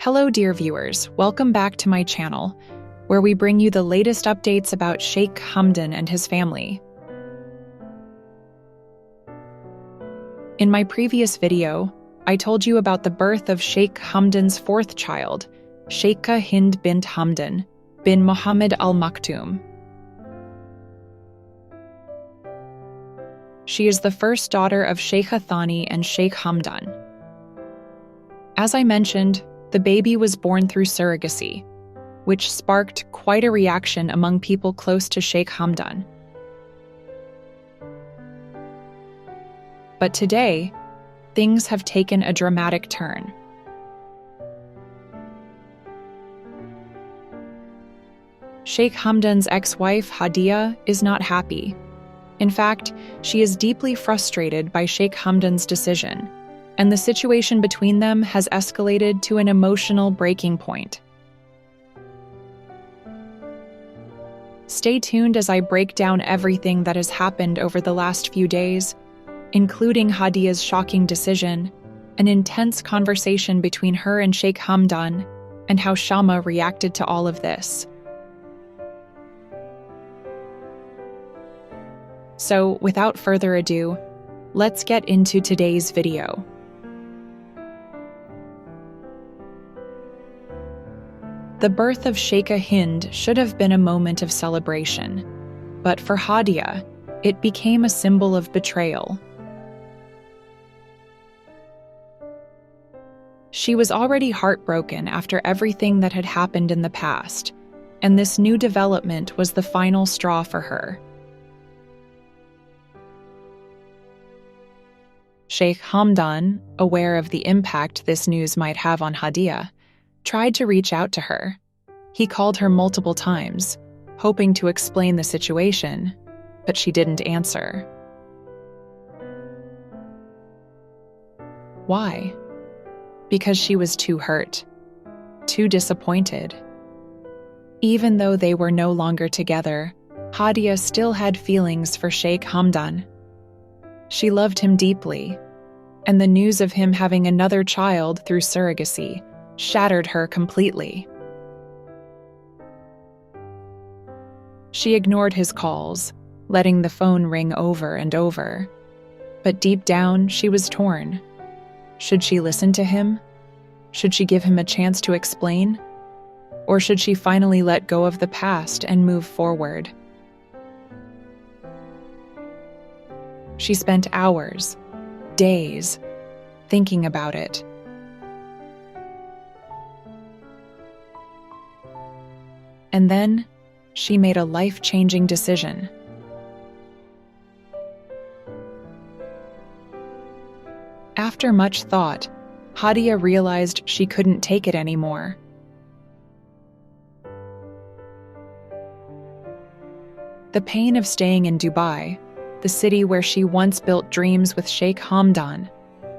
Hello, dear viewers. Welcome back to my channel, where we bring you the latest updates about Sheikh Hamdan and his family. In my previous video, I told you about the birth of Sheikh Hamdan's fourth child, Sheikha Hind bint Hamdan bin Muhammad Al Maktoum. She is the first daughter of Sheikha Thani and Sheikh Hamdan. As I mentioned, the baby was born through surrogacy, which sparked quite a reaction among people close to Sheikh Hamdan. But today, things have taken a dramatic turn. Sheikh Hamdan's ex-wife, Hadia, is not happy. In fact, she is deeply frustrated by Sheikh Hamdan's decision, and the situation between them has escalated to an emotional breaking point. Stay tuned as I break down everything that has happened over the last few days, including Hadia's shocking decision, an intense conversation between her and Sheikh Hamdan, and how Shama reacted to all of this. So, without further ado, let's get into today's video. The birth of Sheikha Hind should have been a moment of celebration, but for Hadia, it became a symbol of betrayal. She was already heartbroken after everything that had happened in the past, and this new development was the final straw for her. Sheikh Hamdan, aware of the impact this news might have on Hadia, tried to reach out to her. He called her multiple times, hoping to explain the situation, but she didn't answer. Why? Because she was too hurt, too disappointed. Even though they were no longer together, Hadia still had feelings for Sheikh Hamdan. She loved him deeply, and the news of him having another child through surrogacy shattered her completely. She ignored his calls, letting the phone ring over and over. But deep down, she was torn. Should she listen to him? Should she give him a chance to explain? Or should she finally let go of the past and move forward? She spent hours, days, thinking about it. And then, she made a life-changing decision. After much thought, Hadia realized she couldn't take it anymore. The pain of staying in Dubai, the city where she once built dreams with Sheikh Hamdan,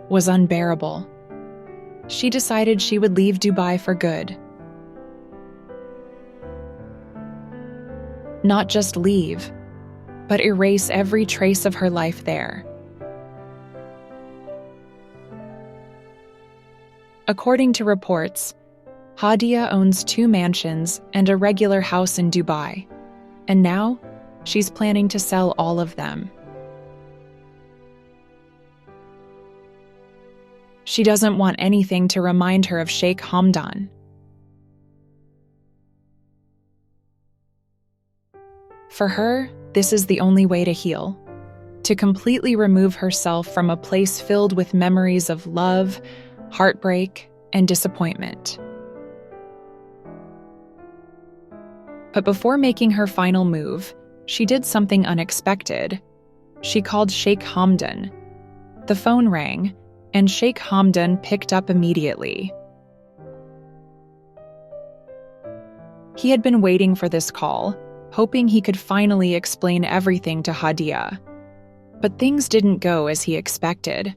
was unbearable. She decided she would leave Dubai for good. Not just leave, but erase every trace of her life there. According to reports, Hadia owns 2 mansions and a regular house in Dubai, and now she's planning to sell all of them. She doesn't want anything to remind her of Sheikh Hamdan. For her, this is the only way to heal, to completely remove herself from a place filled with memories of love, heartbreak, and disappointment. But before making her final move, she did something unexpected. She called Sheikh Hamdan. The phone rang, and Sheikh Hamdan picked up immediately. He had been waiting for this call, hoping he could finally explain everything to Hadia. But things didn't go as he expected.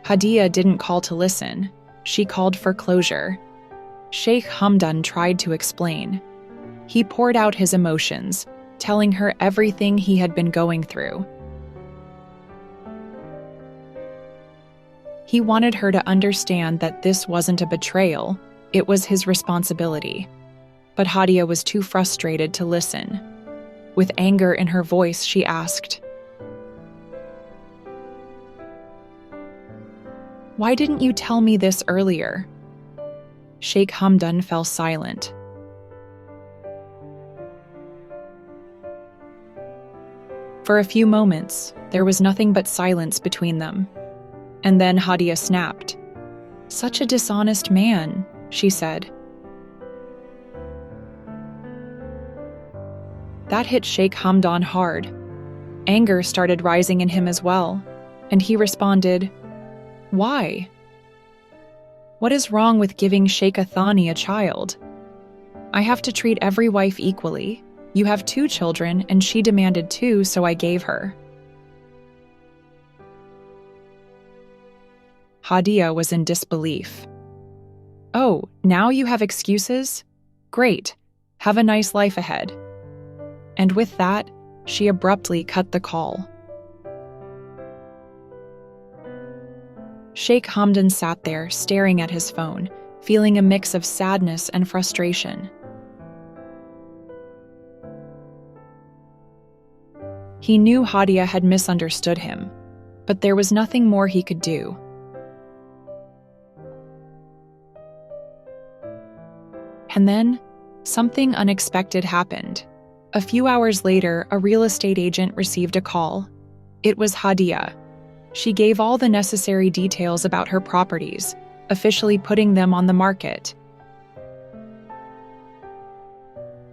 Hadia didn't call to listen. She called for closure. Sheikh Hamdan tried to explain. He poured out his emotions, telling her everything he had been going through. He wanted her to understand that this wasn't a betrayal, it was his responsibility. But Hadia was too frustrated to listen. With anger in her voice, she asked, "Why didn't you tell me this earlier?" Sheikh Hamdan fell silent. For a few moments, there was nothing but silence between them. And then Hadia snapped. "Such a dishonest man," she said. That hit Sheikh Hamdan hard. Anger started rising in him as well, and he responded, "Why? What is wrong with giving Sheikha Thani a child? I have to treat every wife equally. You have 2 children, and she demanded 2, so I gave her." Hadia was in disbelief. "Oh, now you have excuses? Great. Have a nice life ahead." And with that, she abruptly cut the call. Sheikh Hamdan sat there, staring at his phone, feeling a mix of sadness and frustration. He knew Hadia had misunderstood him, but there was nothing more he could do. And then, something unexpected happened. A few hours later, a real estate agent received a call. It was Hadia. She gave all the necessary details about her properties, officially putting them on the market.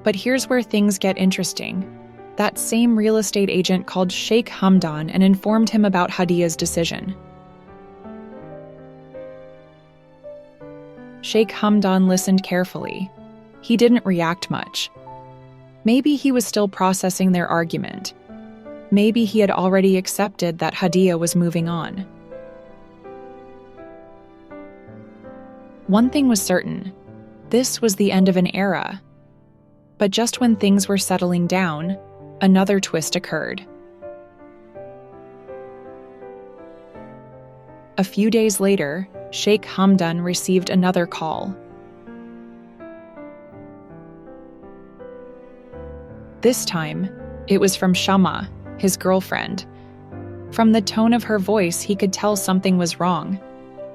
But here's where things get interesting. That same real estate agent called Sheikh Hamdan and informed him about Hadia's decision. Sheikh Hamdan listened carefully. He didn't react much. Maybe he was still processing their argument. Maybe he had already accepted that Hadia was moving on. One thing was certain. This was the end of an era. But just when things were settling down, another twist occurred. A few days later, Sheikh Hamdan received another call. This time, it was from Shama, his girlfriend. From the tone of her voice, he could tell something was wrong.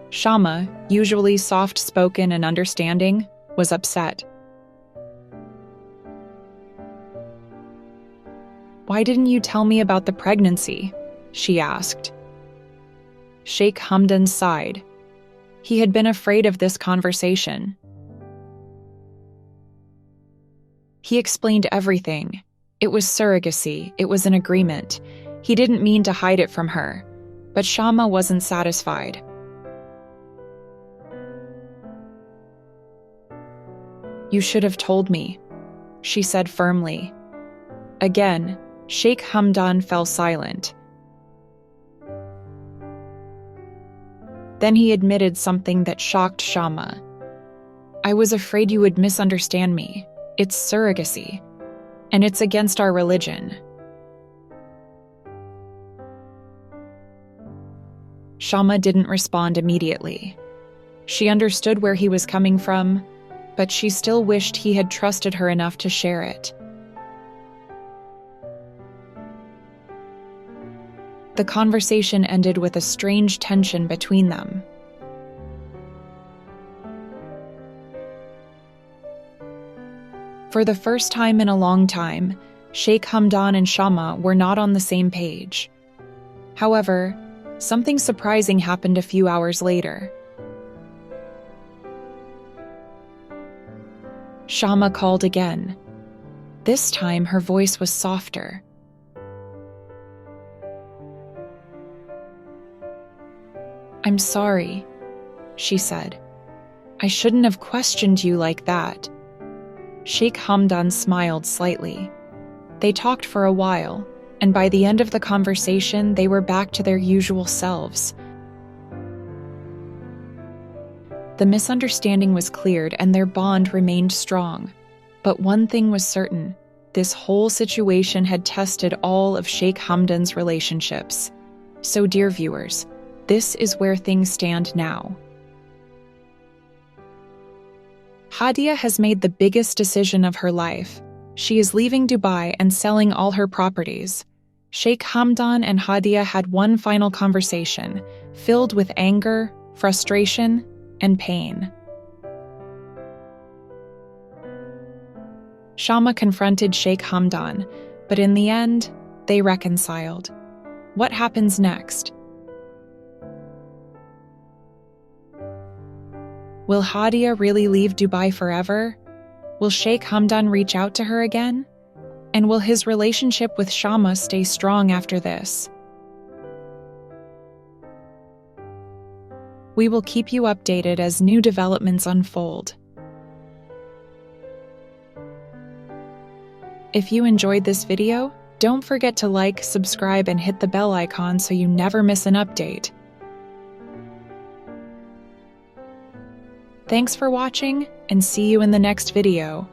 Shama, usually soft-spoken and understanding, was upset. "Why didn't you tell me about the pregnancy?" she asked. Sheikh Hamdan sighed. He had been afraid of this conversation. He explained everything. It was surrogacy, it was an agreement. He didn't mean to hide it from her, but Shama wasn't satisfied. "You should have told me," she said firmly. Again, Sheikh Hamdan fell silent. Then he admitted something that shocked Shama. "I was afraid you would misunderstand me. It's surrogacy, and it's against our religion." Shama didn't respond immediately. She understood where he was coming from, but she still wished he had trusted her enough to share it. The conversation ended with a strange tension between them. For the first time in a long time, Sheikh Hamdan and Shama were not on the same page. However, something surprising happened a few hours later. Shama called again. This time her voice was softer. "I'm sorry," she said. "I shouldn't have questioned you like that." Sheikh Hamdan smiled slightly. They talked for a while, and by the end of the conversation, they were back to their usual selves. The misunderstanding was cleared and their bond remained strong. But one thing was certain. This whole situation had tested all of Sheikh Hamdan's relationships. So, dear viewers, This is where things stand now. Hadia has made the biggest decision of her life. She is leaving Dubai and selling all her properties. Sheikh Hamdan and Hadia had one final conversation, filled with anger, frustration, and pain. Shama confronted Sheikh Hamdan, but in the end, they reconciled. What happens next? Will Hadia really leave Dubai forever? Will Sheikh Hamdan reach out to her again? And will his relationship with Shama stay strong after this? We will keep you updated as new developments unfold. If you enjoyed this video, don't forget to like, subscribe, and hit the bell icon so you never miss an update. Thanks for watching, and see you in the next video.